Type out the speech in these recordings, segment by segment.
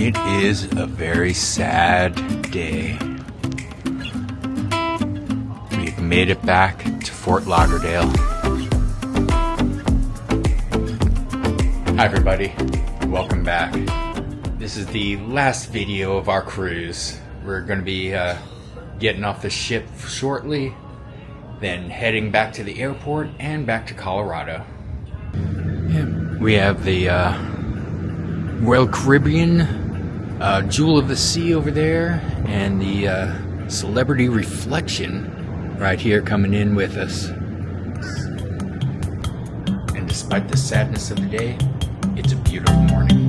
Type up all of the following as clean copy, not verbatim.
It is a very sad day. We've made it back to Fort Lauderdale. Hi everybody, welcome back. This is the last video of our cruise. We're going to be getting off the ship shortly, then heading back to the airport and back to Colorado. We have the Royal Caribbean Jewel of the Sea over there, and the Celebrity Reflection right here coming in with us. And despite the sadness of the day, it's a beautiful morning.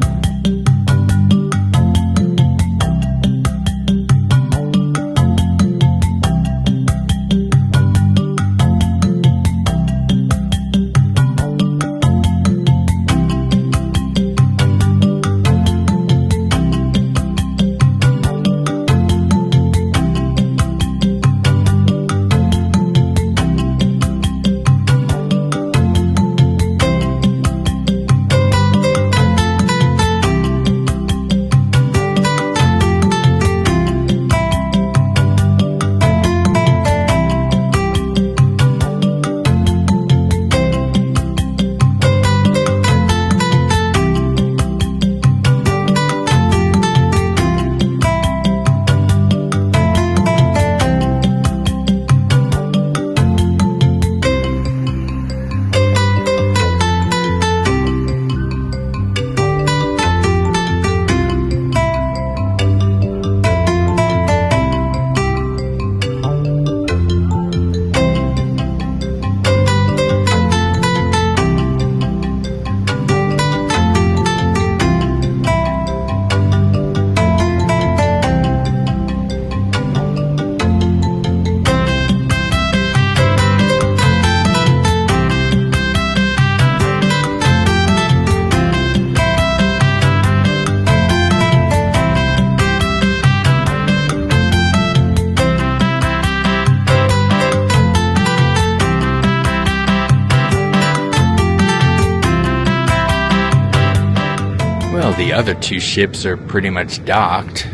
The other two ships are pretty much docked.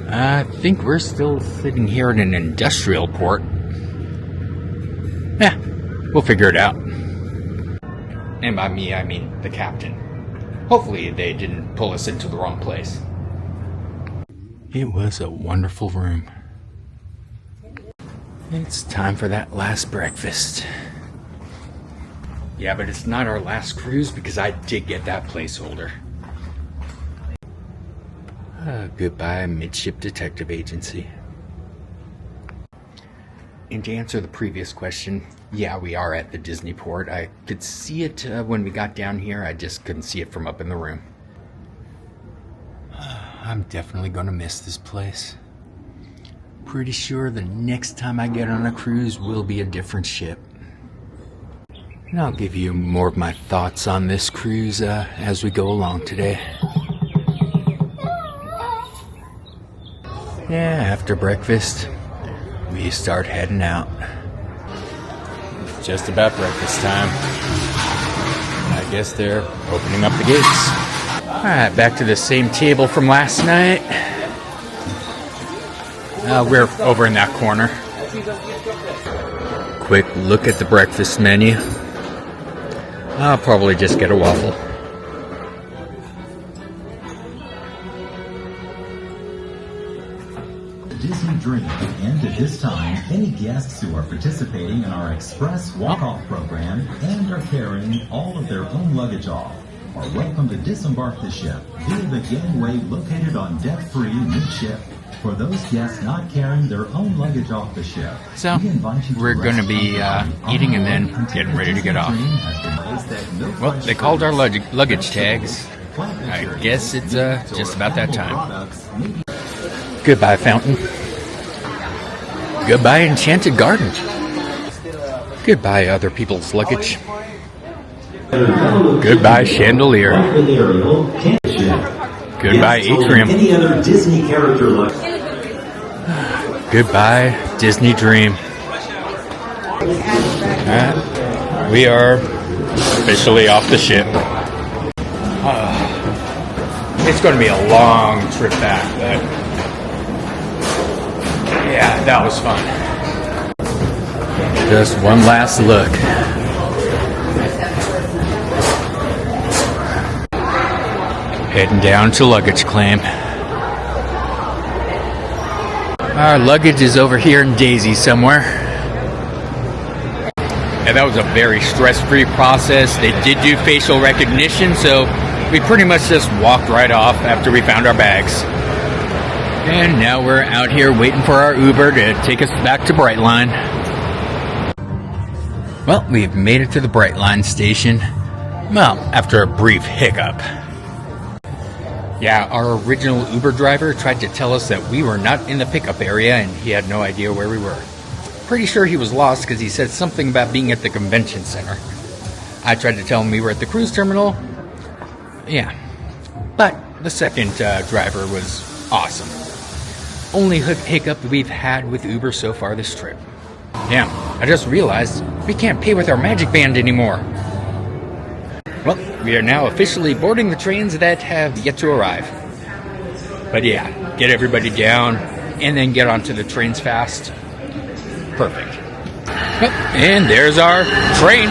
I think we're still sitting here in an industrial port. Yeah, we'll figure it out. And by me, I mean the captain. Hopefully they didn't pull us into the wrong place. It was a wonderful room. It's time for that last breakfast. Yeah, but it's not our last cruise because I did get that placeholder. Goodbye, Midship Detective Agency. And to answer the previous question, yeah, we are at the Disney port. I could see it when we got down here. I just couldn't see it from up in the room. I'm definitely gonna miss this place. Pretty sure the next time I get on a cruise will be a different ship. And I'll give you more of my thoughts on this cruise as we go along today. Yeah, after breakfast, we start heading out. It's just about breakfast time. I guess they're opening up the gates. Alright, back to the same table from last night. We're over in that corner. Quick look at the breakfast menu. I'll probably just get a waffle. Disney Dream, and at this time, any guests who are participating in our Express Walk-Off program and are carrying all of their own luggage off are welcome to disembark the ship via the gangway located on deck 3 midship. For those guests not carrying their own luggage off the ship, so we're going to be eating and then getting ready to get off. Well, they called our luggage tags. I guess it's just about that time. Goodbye, fountain. Goodbye, enchanted garden. Goodbye, other people's luggage. Goodbye, chandelier. Goodbye, atrium. Any other Disney character luggage. Goodbye, Disney Dream. We are officially off the ship. It's going to be a long trip back, but yeah, that was fun. Just one last look. Heading down to luggage claim. Our luggage is over here in Daisy somewhere. And that was a very stress-free process. They did do facial recognition, so we pretty much just walked right off after we found our bags. And now we're out here waiting for our Uber to take us back to Brightline. Well, we've made it to the Brightline station. Well, after a brief hiccup. Yeah, our original Uber driver tried to tell us that we were not in the pickup area and he had no idea where we were. Pretty sure he was lost because he said something about being at the convention center. I tried to tell him we were at the cruise terminal. Yeah, but the second driver was awesome. Only hiccup we've had with Uber so far this trip. Yeah, I just realized we can't pay with our Magic Band anymore. Well, we are now officially boarding the trains that have yet to arrive. But yeah, get everybody down and then get onto the trains fast. Perfect. Well, and there's our train.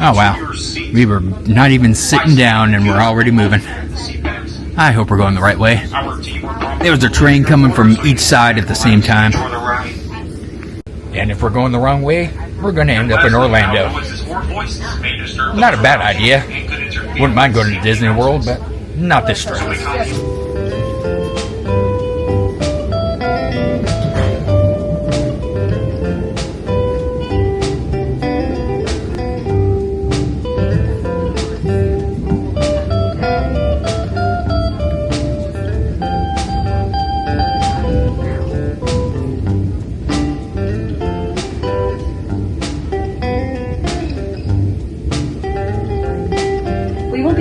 Oh wow, we were not even sitting down and we're already moving. I hope we're going the right way. There was a train coming from each side at the same time. And if we're going the wrong way, we're going to end up in Orlando. Not a bad idea. Wouldn't mind going to Disney World, but not this trip.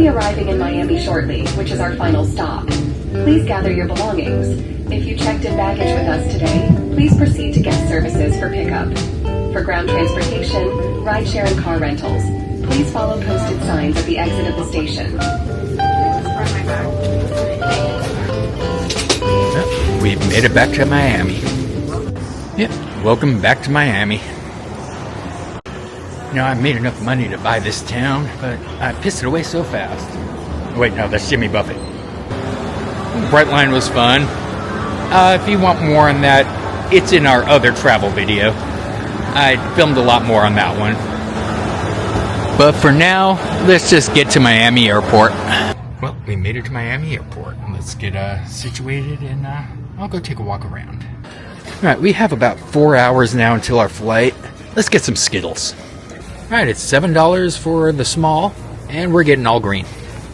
Arriving in Miami shortly, which is our final stop. Please gather your belongings. If you checked in baggage with us today, please proceed to guest services for pickup. For ground transportation, rideshare and car rentals, please follow posted signs at the exit of the station. Well, we've made it back to Miami. Yep, welcome back to Miami. You know, I made enough money to buy this town, but I pissed it away so fast. Wait, no, that's Jimmy Buffett. Brightline was fun. If you want more on that, it's in our other travel video. I filmed a lot more on that one. But for now, let's just get to Miami Airport. Well, we made it to Miami Airport. Let's get situated and I'll go take a walk around. Alright, we have about 4 hours now until our flight. Let's get some Skittles. Alright, it's $7 for the small, and we're getting all green.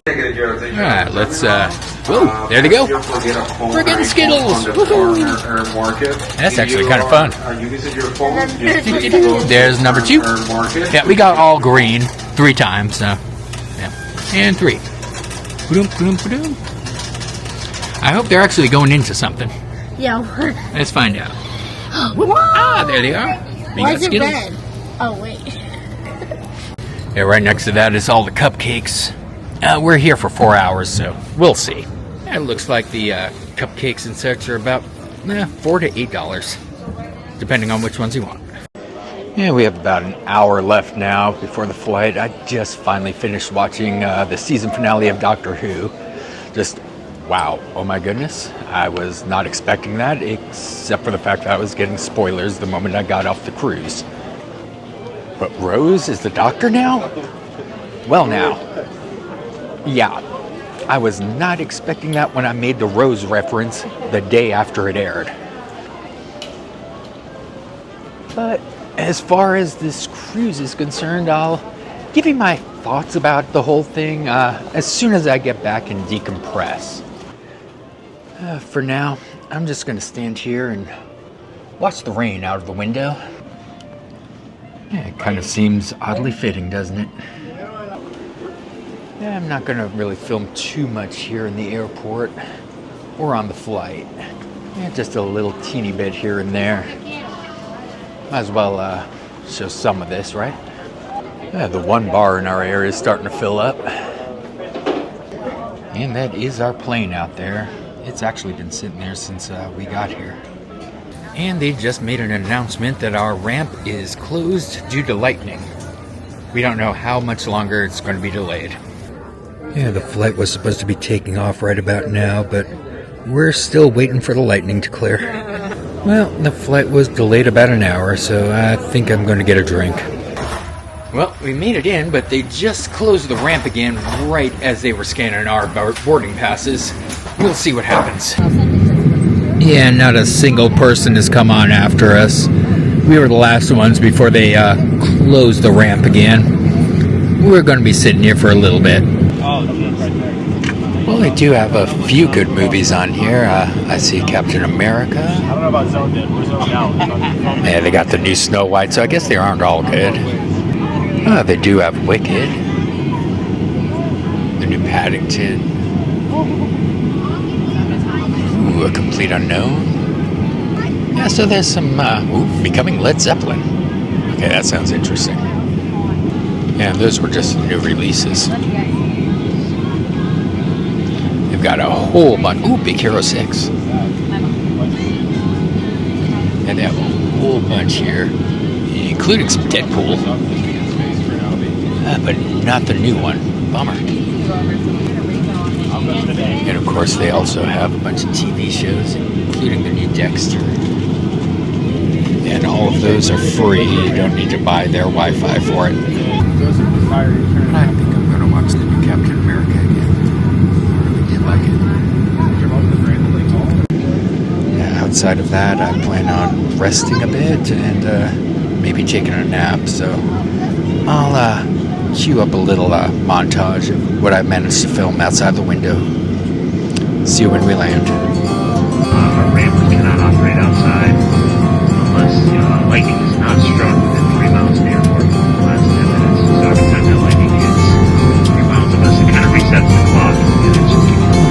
Alright, let's, whoa, there they go. We're getting Skittles! Woohoo! That's actually kind of fun. There's number 2. Yeah, we got all green 3 times, so, yeah. And 3. I hope they're actually going into something. Yeah. Let's find out. There they are. We got Skittles. Red? Oh, wait. Yeah, right next to that is all the cupcakes. We're here for 4 hours, so we'll see. It looks like the cupcakes and such are about $4 to $8, depending on which ones you want. Yeah, we have about an hour left now before the flight. I just finally finished watching the season finale of Doctor Who. Just, wow, oh my goodness. I was not expecting that, except for the fact that I was getting spoilers the moment I got off the cruise. But Rose is the Doctor now? Well now, yeah, I was not expecting that when I made the Rose reference the day after it aired. But as far as this cruise is concerned, I'll give you my thoughts about the whole thing as soon as I get back and decompress. For now, I'm just going to stand here and watch the rain out of the window. Yeah, it kind of seems oddly fitting, doesn't it? Yeah, I'm not going to really film too much here in the airport or on the flight. Yeah, just a little teeny bit here and there. Might as well show some of this, right? Yeah, the one bar in our area is starting to fill up. And that is our plane out there. It's actually been sitting there since we got here. And they just made an announcement that our ramp is closed due to lightning. We don't know how much longer it's going to be delayed. Yeah, the flight was supposed to be taking off right about now, but we're still waiting for the lightning to clear. Well, the flight was delayed about an hour, so I think I'm going to get a drink. Well, we made it in, but they just closed the ramp again right as they were scanning our boarding passes. We'll see what happens. Yeah, not a single person has come on after us. We were the last ones before they closed the ramp again. We're going to be sitting here for a little bit. Well, they do have a few good movies on here. I see Captain America. I don't know about zoned in. We're zoned out. Yeah, they got the new Snow White, so I guess they aren't all good. They do have Wicked. The new Paddington. Ooh, A Complete Unknown. Yeah, so there's some, Becoming Led Zeppelin. Okay, that sounds interesting. Yeah, those were just new releases. They've got a whole bunch. Ooh, Big Hero 6. And they have a whole bunch here, including some Deadpool. But not the new one. Bummer. And of course, they also have a bunch of TV shows, including the new Dexter. And all of those are free. You don't need to buy their Wi-Fi for it. I think I'm going to watch the new Captain America again. I really did like it. Yeah, outside of that, I plan on resting a bit and maybe taking a nap. So I'll cue up a little montage of what I managed to film outside the window. See you when we land. Our ramp cannot operate outside unless lightning is not struck within 3 miles of the airport in the last 10 minutes. So every time that lightning hits 3 miles of us, it kind of resets the clock and it just keeps going.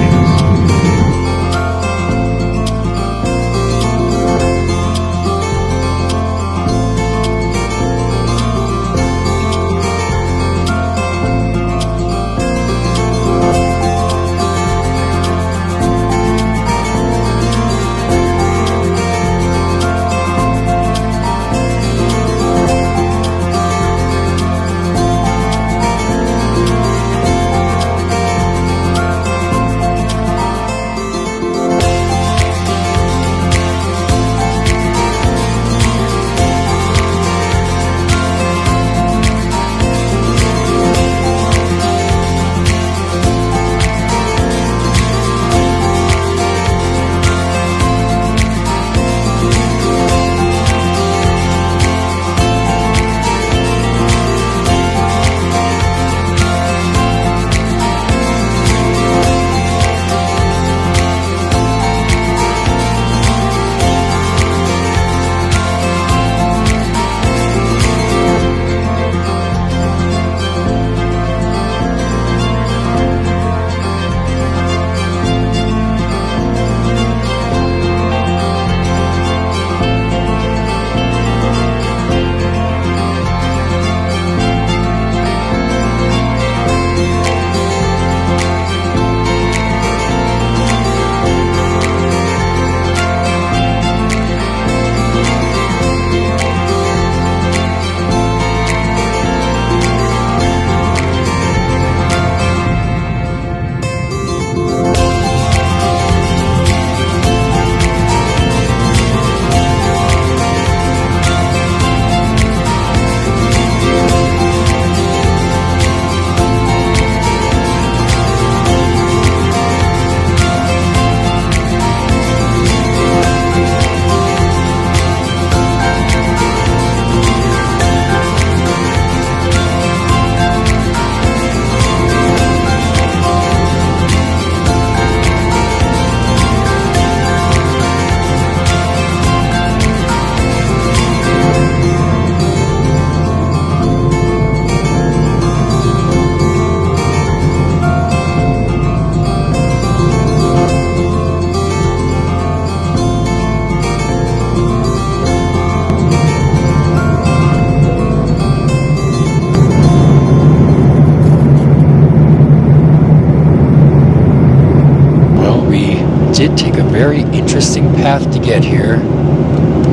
did take a very interesting path to get here,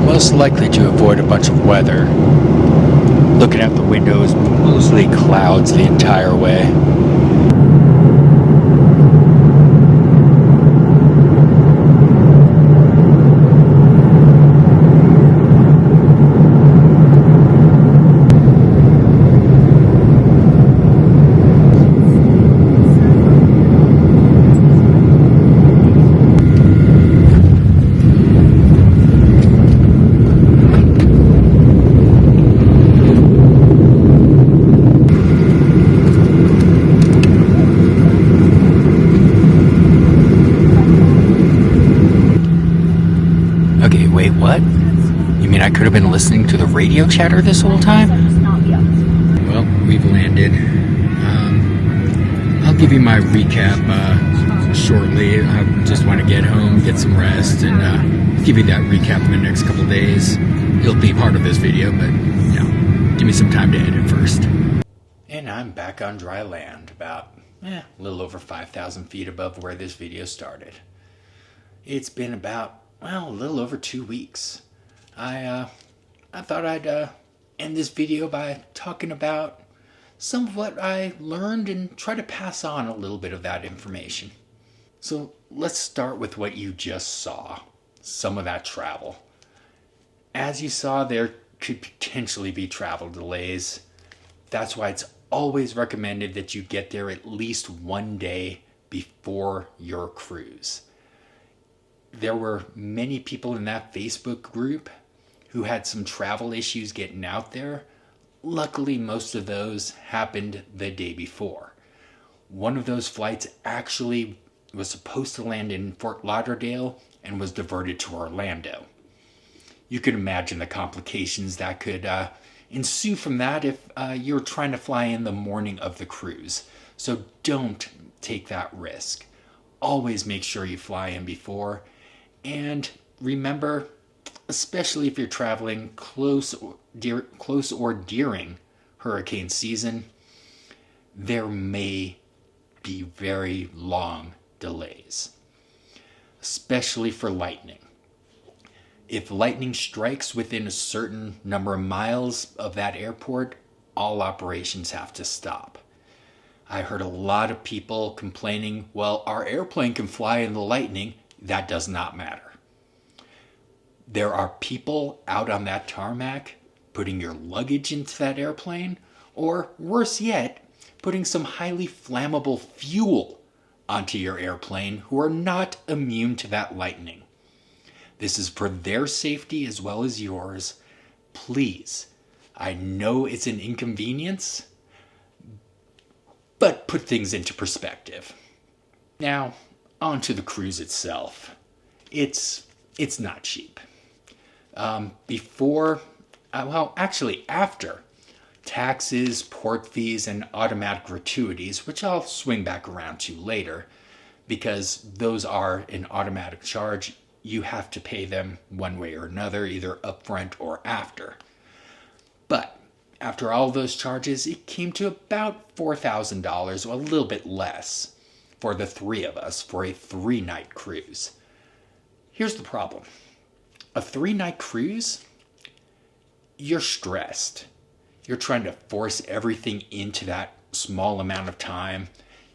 most likely to avoid a bunch of weather. Looking out the windows, mostly clouds the entire way. Okay, wait, what? You mean I could have been listening to the radio chatter this whole time? Well, we've landed. I'll give you my recap shortly. I just want to get home, get some rest, and give you that recap in the next couple days. It'll be part of this video, but, give me some time to edit first. And I'm back on dry land, about a little over 5,000 feet above where this video started. It's been about a little over 2 weeks. I thought I'd end this video by talking about some of what I learned and try to pass on a little bit of that information. So let's start with what you just saw, some of that travel. As you saw, there could potentially be travel delays. That's why it's always recommended that you get there at least one day before your cruise. There were many people in that Facebook group who had some travel issues getting out there. Luckily, most of those happened the day before. One of those flights actually was supposed to land in Fort Lauderdale and was diverted to Orlando. You can imagine the complications that could ensue from that if you're trying to fly in the morning of the cruise. So don't take that risk. Always make sure you fly in before. And remember, especially if you're traveling close or during hurricane season, there may be very long delays, especially for lightning. If lightning strikes within a certain number of miles of that airport, all operations have to stop. I heard a lot of people complaining, well, our airplane can fly in the lightning. That does not matter. There are people out on that tarmac putting your luggage into that airplane, or worse yet, putting some highly flammable fuel onto your airplane who are not immune to that lightning. This is for their safety as well as yours. Please, I know it's an inconvenience, but put things into perspective. Now, on to the cruise itself. It's not cheap. After taxes, port fees, and automatic gratuities, which I'll swing back around to later, because those are an automatic charge. You have to pay them one way or another, either upfront or after. But after all those charges, it came to about $4,000, or a little bit less, for the three of us for a 3-night cruise. Here's the problem. A 3-night cruise, you're stressed. You're trying to force everything into that small amount of time.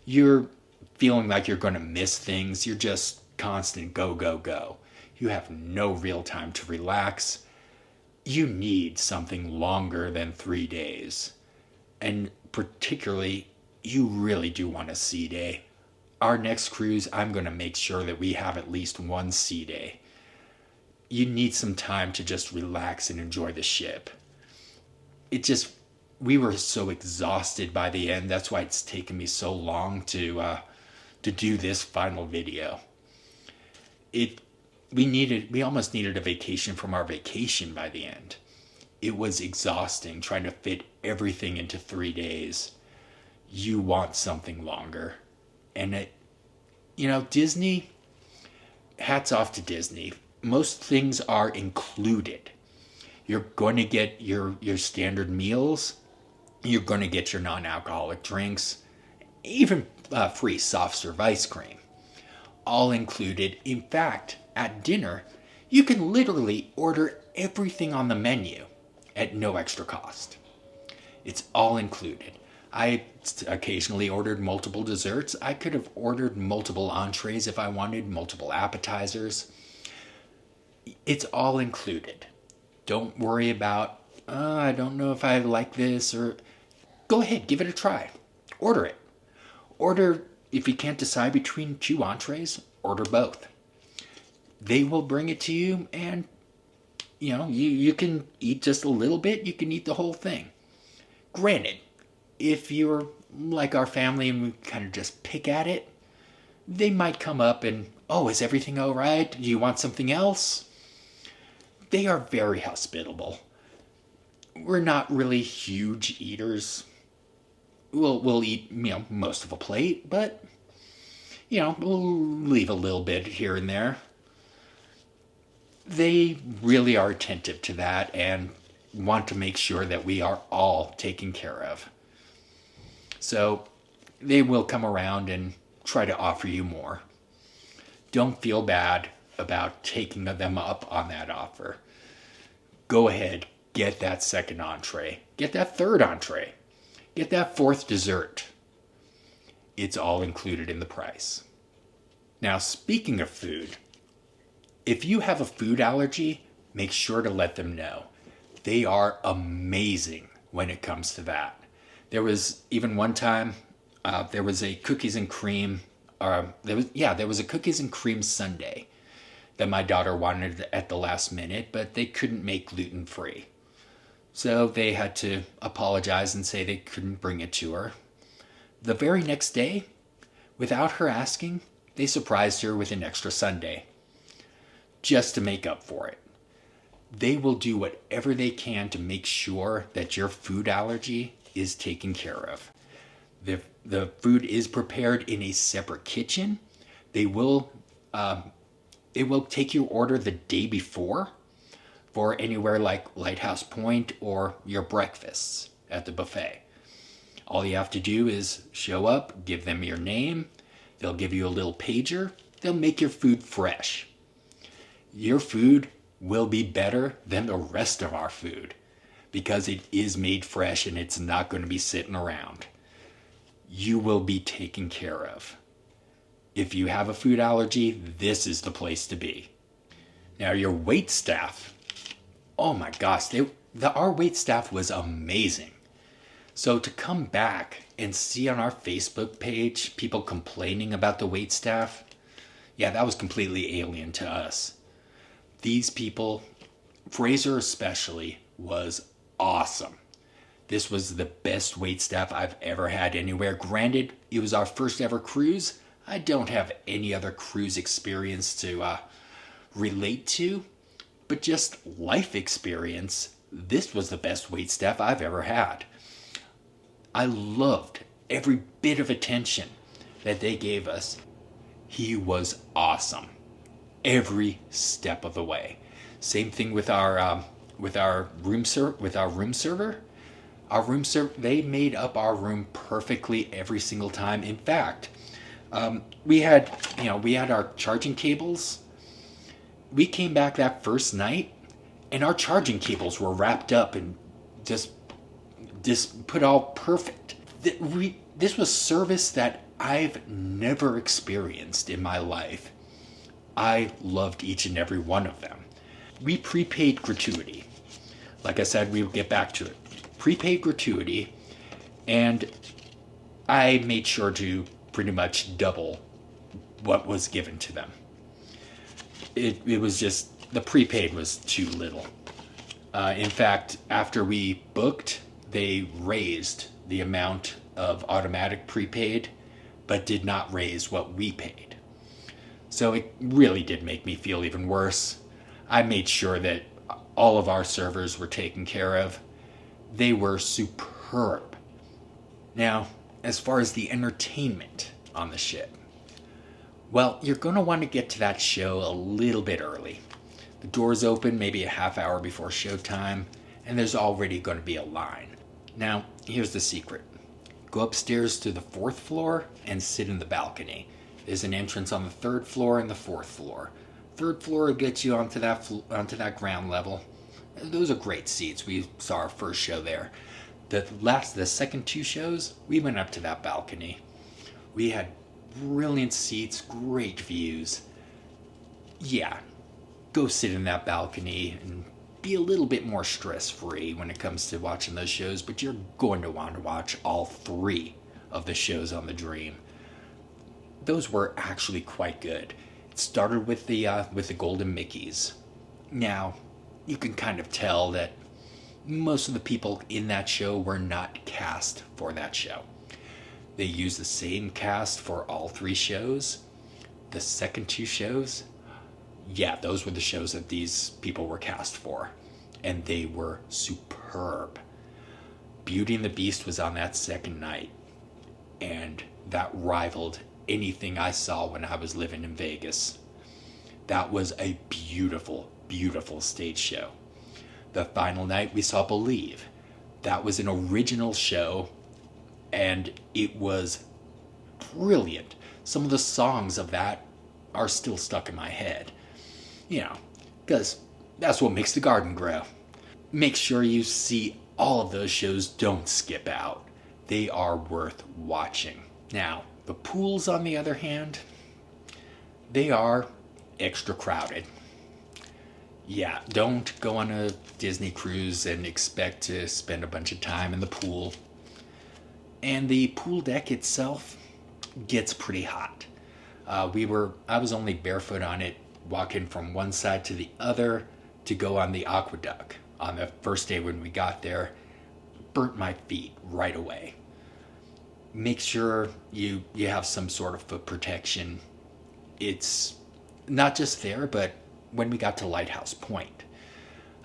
You're feeling like you're going to miss things. You're just constant go, go, go. You have no real time to relax. You need something longer than 3 days. And particularly, you really do want a sea day. Our next cruise, I'm going to make sure that we have at least one sea day. You need some time to just relax and enjoy the ship. We were so exhausted by the end. That's why it's taken me so long to do this final video. We almost needed a vacation from our vacation by the end. It was exhausting trying to fit everything into 3 days. You want something longer. And Disney, hats off to Disney. Most things are included. You're going to get your standard meals. You're going to get your non-alcoholic drinks. Even free soft serve ice cream. all included. In fact, at dinner, you can literally order everything on the menu at no extra cost. It's all included. I occasionally ordered multiple desserts. I could have ordered multiple entrees if I wanted, multiple appetizers. It's all included. Don't worry about, I don't know if I like this, or go ahead, give it a try. Order it. Order, if you can't decide between 2 entrees, order both. They will bring it to you, and you can eat just a little bit, you can eat the whole thing. Granted, if you're like our family and we kind of just pick at it, they might come up and, oh, is everything all right? Do you want something else? They are very hospitable. We're not really huge eaters. We'll eat, most of a plate, but, we'll leave a little bit here and there. They really are attentive to that and want to make sure that we are all taken care of. So they will come around and try to offer you more. Don't feel bad about taking them up on that offer. Go ahead, get that second entree. Get that third entree. Get that fourth dessert. It's all included in the price. Now, speaking of food, if you have a food allergy, make sure to let them know. They are amazing when it comes to that. There was even one time, there was a cookies and cream, there was a cookies and cream sundae that my daughter wanted at the last minute, but they couldn't make gluten-free. So they had to apologize and say they couldn't bring it to her. The very next day, without her asking, they surprised her with an extra sundae, just to make up for it. They will do whatever they can to make sure that your food allergy is taken care of. The food is prepared in a separate kitchen. They will take your order the day before for anywhere like Lighthouse Point or your breakfasts at the buffet. All you have to do is show up, give them your name. They'll give you a little pager. They'll make your food fresh. Your food will be better than the rest of our food because it is made fresh and it's not going to be sitting around. You will be taken care of. If you have a food allergy, this is the place to be. Now, your wait staff, oh my gosh, our wait staff was amazing. So to come back and see on our Facebook page people complaining about the wait staff, yeah, that was completely alien to us. These people, Fraser especially, was awesome. This was the best waitstaff I've ever had anywhere. Granted, it was our first ever cruise. I don't have any other cruise experience to relate to, but just life experience, this was the best waitstaff I've ever had. I loved every bit of attention that they gave us. He was awesome. Every step of the way. Same thing with our room server. They made up our room perfectly every single time. In fact, we had our charging cables. We came back that first night, and our charging cables were wrapped up and just put all perfect. This was service that I've never experienced in my life. I loved each and every one of them. We prepaid gratuity. Like I said, we will get back to it. Prepaid gratuity, and I made sure to pretty much double what was given to them. It was just, the prepaid was too little. In fact, after we booked, they raised the amount of automatic prepaid, but did not raise what we paid. So it really did make me feel even worse. I made sure that all of our servers were taken care of. They were superb. Now, as far as the entertainment on the ship, well, you're going to want to get to that show a little bit early. The doors open maybe a half hour before showtime, and there's already going to be a line. Now, here's the secret. Go upstairs to the 4th floor and sit in the balcony. is an entrance on the 3rd floor and the 4th floor. 3rd floor gets you onto that ground level. Those are great seats. We saw our first show there. The second 2 shows, we went up to that balcony. We had brilliant seats, great views. Yeah, go sit in that balcony and be a little bit more stress-free when it comes to watching those shows, but you're going to want to watch all 3 of the shows on the Dream. Those were actually quite good. It started with the Golden Mickeys. Now, you can kind of tell that most of the people in that show were not cast for that show. They used the same cast for all 3 shows. The second 2 shows, yeah, those were the shows that these people were cast for. And they were superb. Beauty and the Beast was on that second night. And that rivaled anything I saw when I was living in Vegas. That was a beautiful, beautiful stage show. The final night we saw Believe. That was an original show, and it was brilliant. Some of the songs of that are still stuck in my head. You know, because that's what makes the garden grow. Make sure you see all of those shows. Don't skip out. They are worth watching. Now, the pools, on the other hand, they are extra crowded. Yeah, don't go on a Disney cruise and expect to spend a bunch of time in the pool. And the pool deck itself gets pretty hot. I was only barefoot on it, walking from one side to the other to go on the aqueduct. On the first day when we got there, burnt my feet right away. Make sure you have some sort of foot protection. It's not just there, but when we got to Lighthouse Point,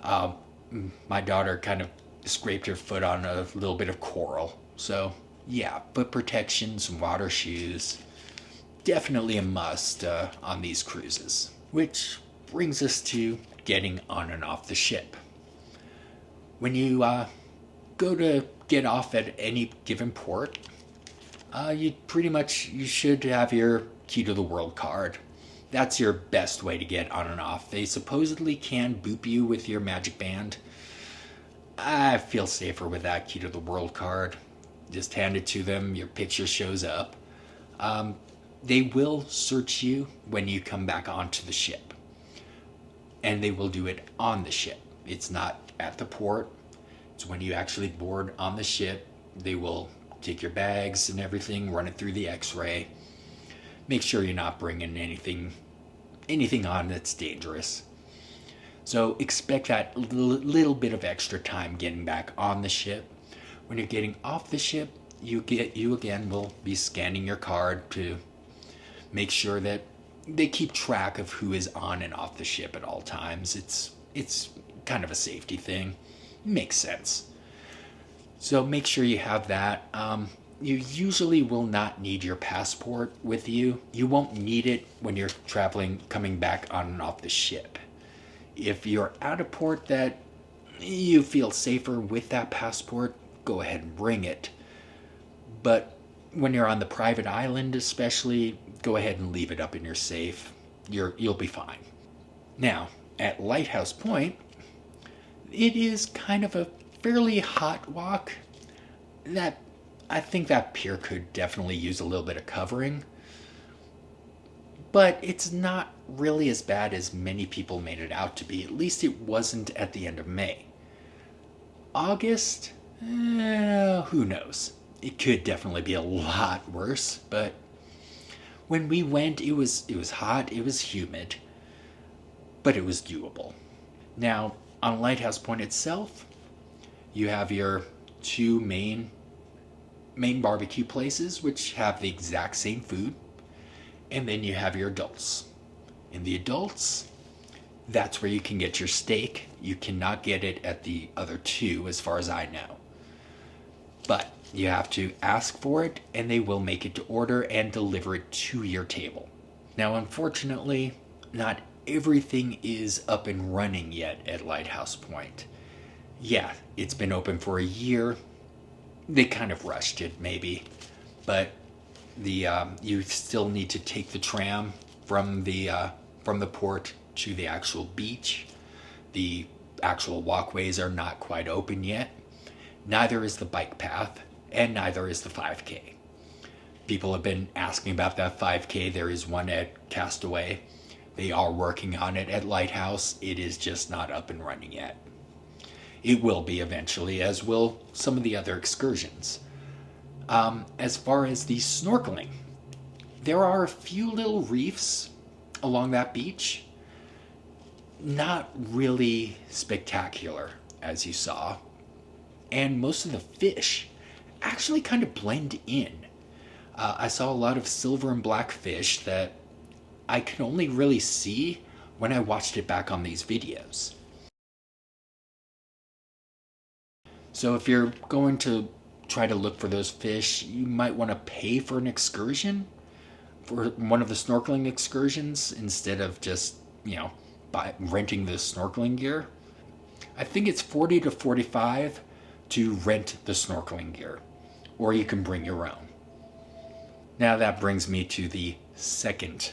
my daughter kind of scraped her foot on a little bit of coral. So yeah, foot protection, some water shoes, definitely a must on these cruises. Which brings us to getting on and off the ship. When you go to get off at any given port, you should have your Key to the World card. That's your best way to get on and off. They supposedly can boop you with your magic band. I feel safer with that Key to the World card. Just hand it to them, your picture shows up. They will search you when you come back onto the ship. And they will do it on the ship. It's not at the port. It's when you actually board on the ship. They will take your bags and everything, run it through the x-ray. Make sure you're not bringing anything on that's dangerous. So expect that little bit of extra time getting back on the ship. When you're getting off the ship, you again will be scanning your card to make sure that they keep track of who is on and off the ship at all times. It's kind of a safety thing. Makes sense. So make sure you have that. You usually will not need your passport with you. You won't need it when you're coming back on and off the ship. If you're at a port that you feel safer with that passport, go ahead and bring it. But when you're on the private island especially, go ahead and leave it up in your safe. You'll be fine. Now, at Lighthouse Point, it is kind of a fairly hot walk. I think that pier could definitely use a little bit of covering. But it's not really as bad as many people made it out to be. At least it wasn't at the end of May. August? Who knows? It could definitely be a lot worse, but when we went, it was hot, it was humid, but it was doable. Now, on Lighthouse Point itself, you have your 2 main barbecue places, which have the exact same food, and then you have your adults. In the adults, that's where you can get your steak. You cannot get it at the other 2, as far as I know. But you have to ask for it, and they will make it to order and deliver it to your table. Now, unfortunately, not everything is up and running yet at Lighthouse Point. Yeah, it's been open for a year. They kind of rushed it, maybe. But You still need to take the tram from the port to the actual beach. The actual walkways are not quite open yet. Neither is the bike path, and neither is the 5K. People have been asking about that 5K. There is one at Castaway. They are working on it at Lighthouse. It is just not up and running yet. It will be eventually, as will some of the other excursions. As far as the snorkeling, there are a few little reefs along that beach. Not really spectacular, as you saw. And most of the fish actually kind of blend in. I saw a lot of silver and black fish that I could only really see when I watched it back on these videos. So if you're going to try to look for those fish, you might want to pay for an excursion, for one of the snorkeling excursions, instead of just, by renting the snorkeling gear. I think it's $40 to $45 to rent the snorkeling gear, or you can bring your own. Now that brings me to the second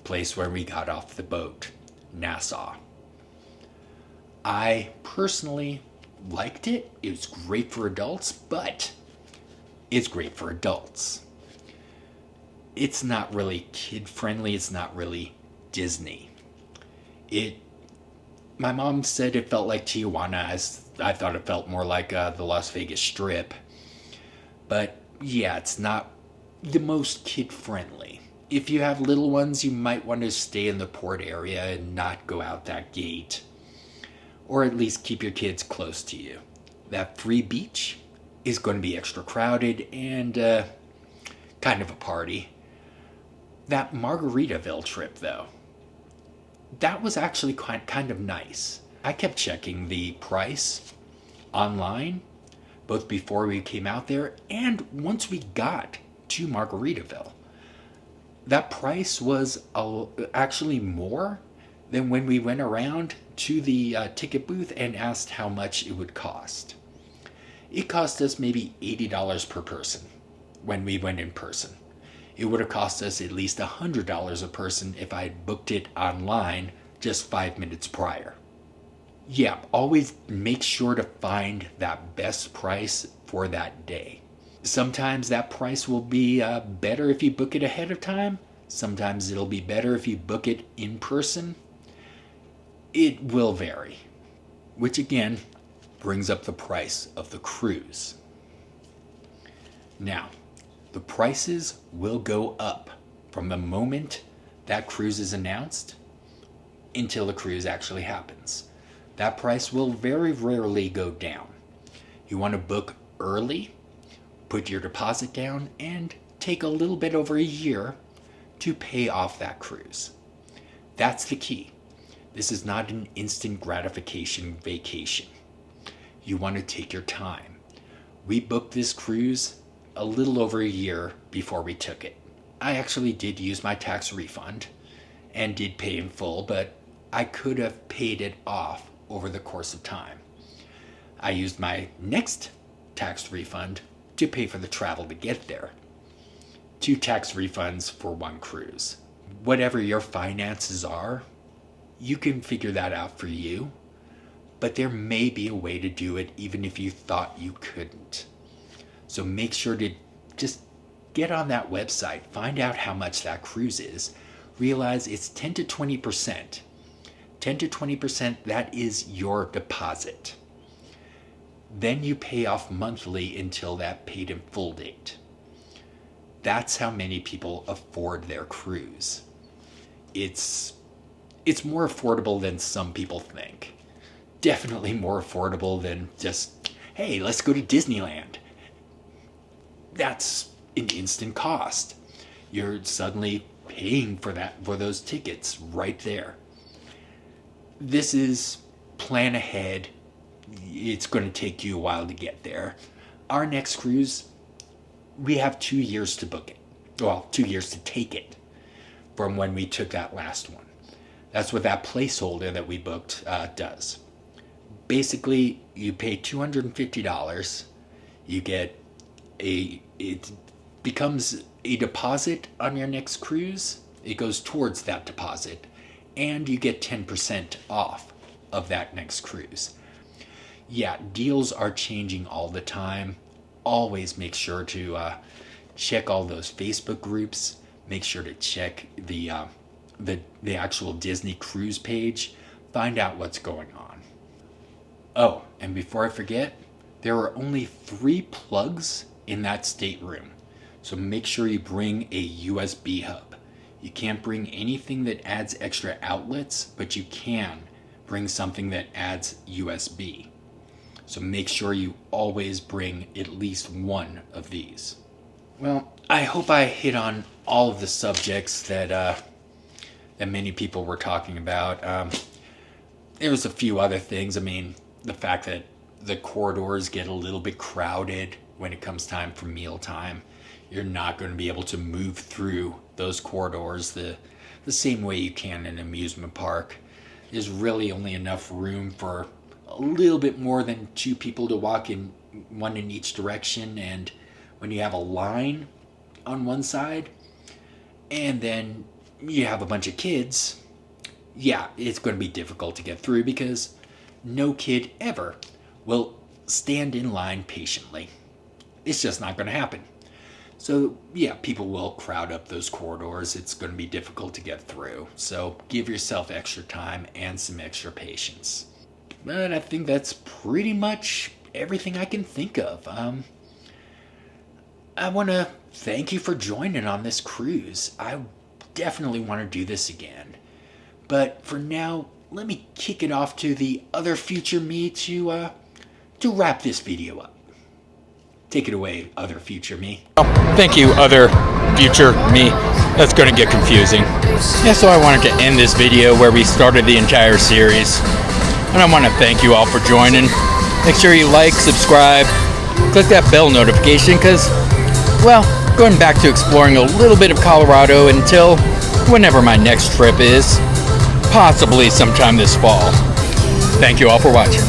place where we got off the boat, Nassau. I personally liked it. It was great for adults, but it's great for adults. It's not really kid friendly. It's not really Disney. My mom said it felt like Tijuana. I thought it felt more like the Las Vegas Strip. But yeah, it's not the most kid friendly. If you have little ones, you might want to stay in the port area and not go out that gate. Or at least keep your kids close to you. That free beach is going to be extra crowded and kind of a party. That Margaritaville trip, though, that was actually kind of nice. I kept checking the price online, both before we came out there and once we got to Margaritaville. That price was actually more than when we went around to the ticket booth and asked how much it would cost. It cost us maybe $80 per person when we went in person. It would have cost us at least $100 a person if I had booked it online just 5 minutes prior. Yeah, always make sure to find that best price for that day. Sometimes that price will be better if you book it ahead of time. Sometimes it'll be better if you book it in person. It will vary, which again brings up the price of the cruise. Now, the prices will go up from the moment that cruise is announced until the cruise actually happens. That price will very rarely go down. You want to book early, put your deposit down, and take a little bit over a year to pay off that cruise. That's the key. This is not an instant gratification vacation. You want to take your time. We booked this cruise a little over a year before we took it. I actually did use my tax refund and did pay in full, but I could have paid it off over the course of time. I used my next tax refund to pay for the travel to get there. 2 tax refunds for 1 cruise. Whatever your finances are, you can figure that out for you, but there may be a way to do it even if you thought you couldn't. So make sure to just get on that website, find out how much that cruise is, realize it's 10 to 20%. 10 to 20%, that is your deposit. Then you pay off monthly until that paid in full date. That's how many people afford their cruise. It's more affordable than some people think. Definitely more affordable than just, hey, let's go to Disneyland. That's an instant cost. You're suddenly paying for those tickets right there. This is plan ahead. It's going to take you a while to get there. Our next cruise, we have 2 years to book it. Well, 2 years to take it from when we took that last one. That's what that placeholder that we booked does. Basically, you pay $250. You get becomes a deposit on your next cruise, it goes towards that deposit, and you get 10% off of that next cruise. Yeah, deals are changing all the time. Always make sure to check all those Facebook groups. Make sure to check the actual Disney cruise page. Find out what's going on. Oh, and before I forget, there are only 3 plugs in that stateroom. So make sure you bring a USB hub. You can't bring anything that adds extra outlets, but you can bring something that adds USB. So make sure you always bring at least one of these. Well, I hope I hit on all of the subjects that many people were talking about. There was a few other things. I mean, the fact that the corridors get a little bit crowded when it comes time for mealtime. You're not going to be able to move through those corridors the same way you can in an amusement park. There's really only enough room for a little bit more than 2 people to walk in, one in each direction. And when you have a line on one side and then you have a bunch of kids, yeah, it's going to be difficult to get through because no kid ever will stand in line patiently. It's just not going to happen. So yeah, people will crowd up those corridors. It's going to be difficult to get through. So give yourself extra time and some extra patience. But I think that's pretty much everything I can think of. I want to thank you for joining on this cruise. I definitely want to do this again. But for now, let me kick it off to the other future me to wrap this video up. Take it away, other future me. Thank you, other future me. That's going to get confusing. Yeah, so I wanted to end this video where we started the entire series. And I want to thank you all for joining. Make sure you like, subscribe, click that bell notification because, well, going back to exploring a little bit of Colorado until whenever my next trip is, possibly sometime this fall. Thank you all for watching.